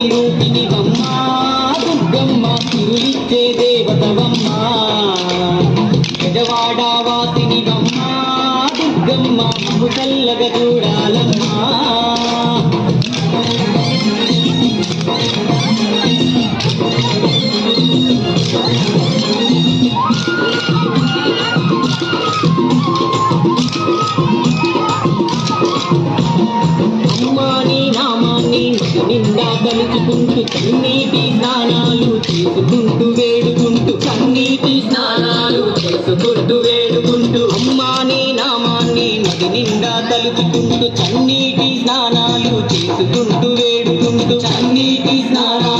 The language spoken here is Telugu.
రూపిణివమ్మ దుర్గమ్మ తిరులిచ్చే దేవతవమ్మ గజవాడ వాసినివమ్మ దుర్గమ్మ మమ్ము చల్లగా చూడాలమ్మా నిండా కలుచుకుంటూ కన్నీటి స్నానాలు చేసుకుంటూ వేడుకుంటూ అమ్మా నీ నామాన్ని నది నిండా తలుచుకుంటూ చన్నీటి స్నానాలు చేసుకుంటూ వేడుకుంటూ చన్నీటి స్నానాలు